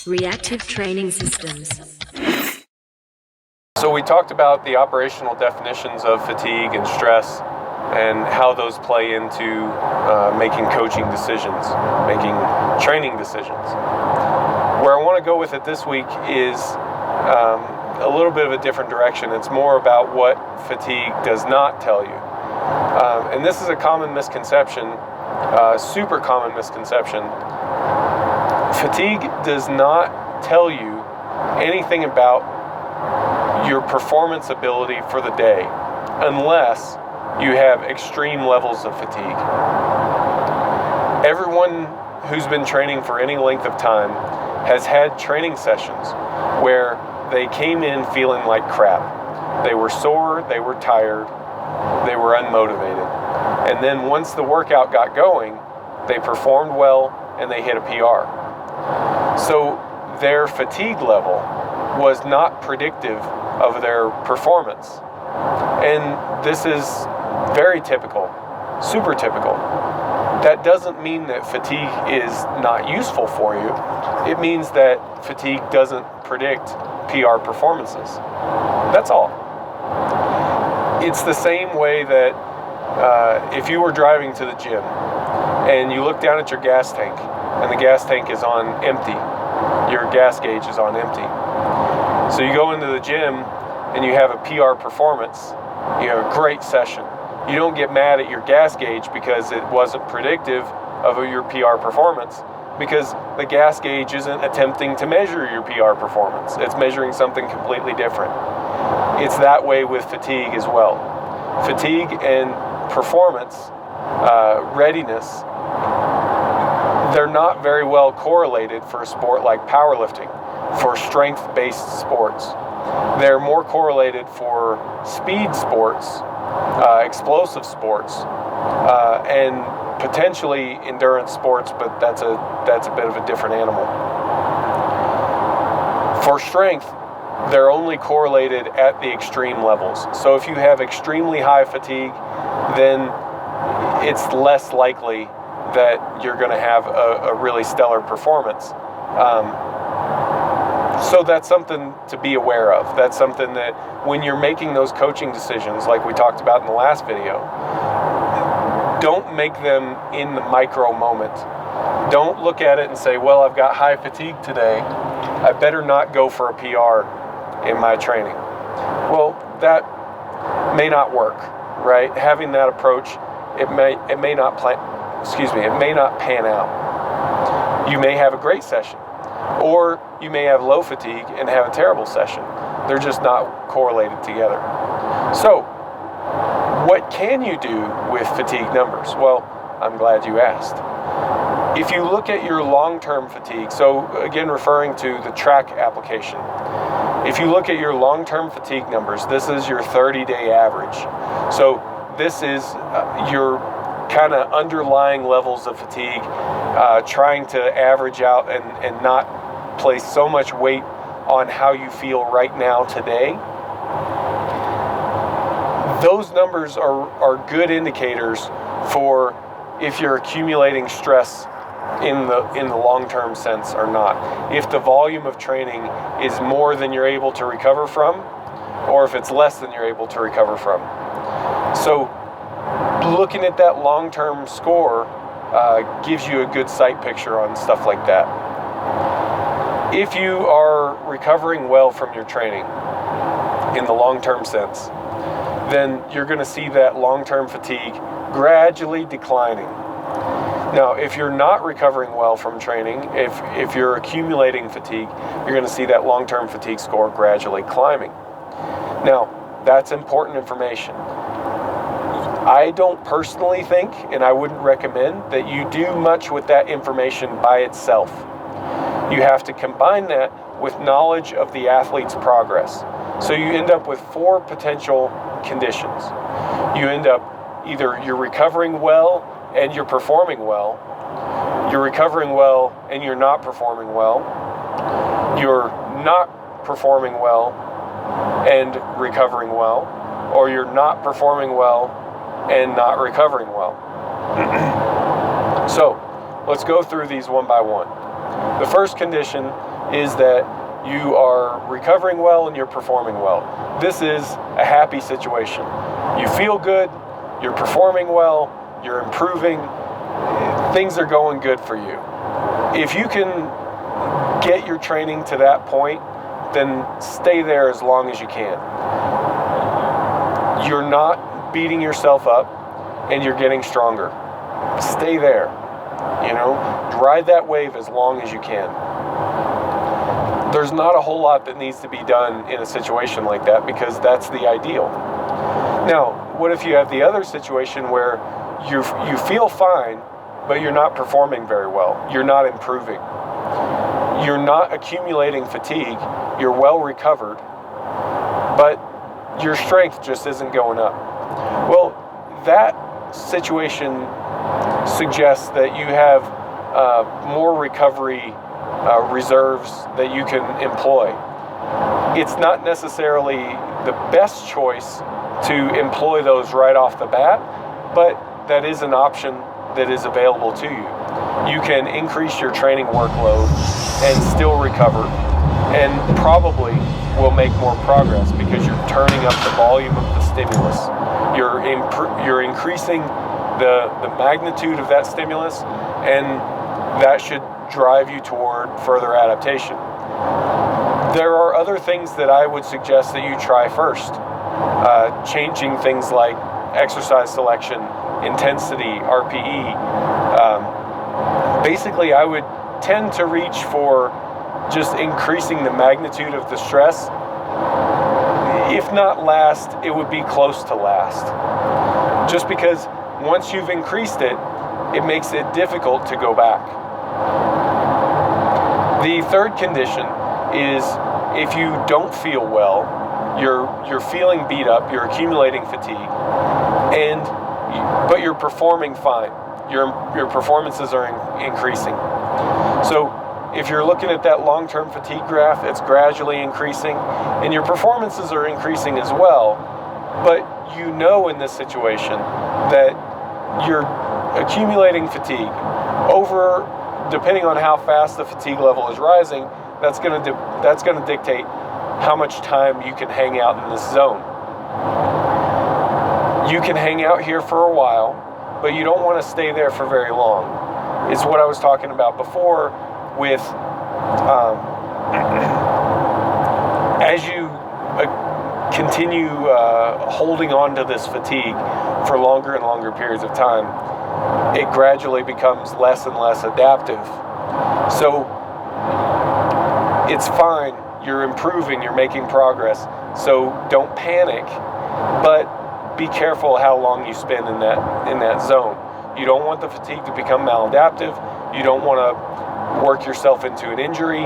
Reactive training systems. So we talked about the operational definitions of fatigue and stress and how those play into making coaching decisions, making training decisions. Where I want to go with it this week is a little bit of a different direction. It's more about what fatigue does not tell you. And this is a common misconception, super common misconception. Fatigue does not tell you anything about your performance ability for the day unless you have extreme levels of fatigue. Everyone who's been training for any length of time has had training sessions where they came in feeling like crap. They were sore, they were tired, they were unmotivated. And then once the workout got going, they performed well and they hit a PR. So their fatigue level was not predictive of their performance. And this is very typical, super typical. That doesn't mean that fatigue is not useful for you. It means that fatigue doesn't predict PR performances. That's all. It's the same way that if you were driving to the gym and you look down at your gas tank and the gas tank is on empty, your gas gauge is on empty. So you go into the gym and you have a PR performance, you have a great session. You don't get mad at your gas gauge because it wasn't predictive of your PR performance, because the gas gauge isn't attempting to measure your PR performance. It's measuring something completely different. It's that way with fatigue as well. Fatigue and performance, readiness, they're not very well correlated for a sport like powerlifting, for strength-based sports. They're more correlated for speed sports, explosive sports, and potentially endurance sports, but that's a bit of a different animal. For strength, they're only correlated at the extreme levels. So if you have extremely high fatigue, then it's less likely that you're going to have a really stellar performance. So that's something to be aware of. That's something that when you're making those coaching decisions, like we talked about in the last video, don't make them in the micro moment. Don't look at it and say, well, I've got high fatigue today, I better not go for a PR in my training. Well, that may not work, right? Having that approach, it may not pan out. You may have a great session, or you may have low fatigue and have a terrible session. They're just not correlated together. So, what can you do with fatigue numbers? Well, I'm glad you asked. If you look at your long-term fatigue, so again referring to the track application, if you look at your long-term fatigue numbers, this is your 30-day average. So this is your kind of underlying levels of fatigue, trying to average out and not place so much weight on how you feel right now today. Those numbers are good indicators for if you're accumulating stress in the long-term sense or not. If the volume of training is more than you're able to recover from, or if it's less than you're able to recover from. So looking at that long-term score gives you a good sight picture on stuff like that. If you are recovering well from your training in the long-term sense, then you're going to see that long-term fatigue gradually declining. Now, if you're not recovering well from training, if you're accumulating fatigue, you're going to see that long-term fatigue score gradually climbing. Now, that's important information. I don't personally think, and I wouldn't recommend, that you do much with that information by itself. You have to combine that with knowledge of the athlete's progress. So you end up with 4 potential conditions. You end up either you're recovering well and you're performing well, you're recovering well and you're not performing well, you're not performing well and recovering well, or you're not performing well and not recovering well. So let's go through these one by one. The first condition is that you are recovering well and you're performing well. This is a happy situation. You feel good, you're performing well, you're improving, things are going good for you. If you can get your training to that point, then stay there as long as you can. You're not beating yourself up and you're getting stronger. Stay there. Ride that wave as long as you can. There's not a whole lot that needs to be done in a situation like that because that's the ideal. Now, what if you have the other situation where you feel fine, but you're not performing very well? You're not improving. You're not accumulating fatigue. You're well recovered, but your strength just isn't going up. Well, that situation suggests that you have more recovery reserves that you can employ. It's not necessarily the best choice to employ those right off the bat, but that is an option that is available to you. You can increase your training workload and still recover, and probably will make more progress because you're turning up the volume of the stimulus. You're increasing the magnitude of that stimulus, and that should drive you toward further adaptation. There are other things that I would suggest that you try first. Changing things like exercise selection, intensity, RPE. Basically, I would tend to reach for just increasing the magnitude of the stress. If not last, it would be close to last. Just because once you've increased it, it makes it difficult to go back. The third condition is if you don't feel well, you're feeling beat up, you're accumulating fatigue, but you're performing fine. Your performances are increasing. So if you're looking at that long-term fatigue graph, it's gradually increasing, and your performances are increasing as well, but in this situation that you're accumulating fatigue over, depending on how fast the fatigue level is rising, that's going to dictate how much time you can hang out in this zone. You can hang out here for a while, but you don't want to stay there for very long. It's what I was talking about before with as you continue holding on to this fatigue for longer and longer periods of time, it gradually becomes less and less adaptive. So it's fine, you're improving, you're making progress, so don't panic, but be careful how long you spend in that zone. You don't want the fatigue to become maladaptive. You don't want to work yourself into an injury.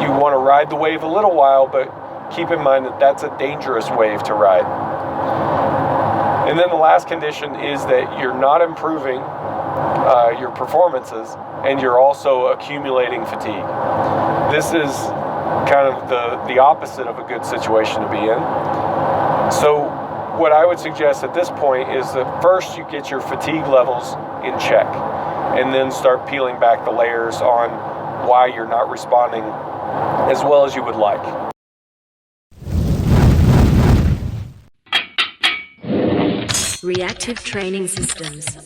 You want to ride the wave a little while, but keep in mind that that's a dangerous wave to ride. And then the last condition is that you're not improving your performances, and you're also accumulating fatigue. This is kind of the opposite of a good situation to be in. So what I would suggest at this point is that first you get your fatigue levels in check, and then start peeling back the layers on why you're not responding as well as you would like. Reactive training systems.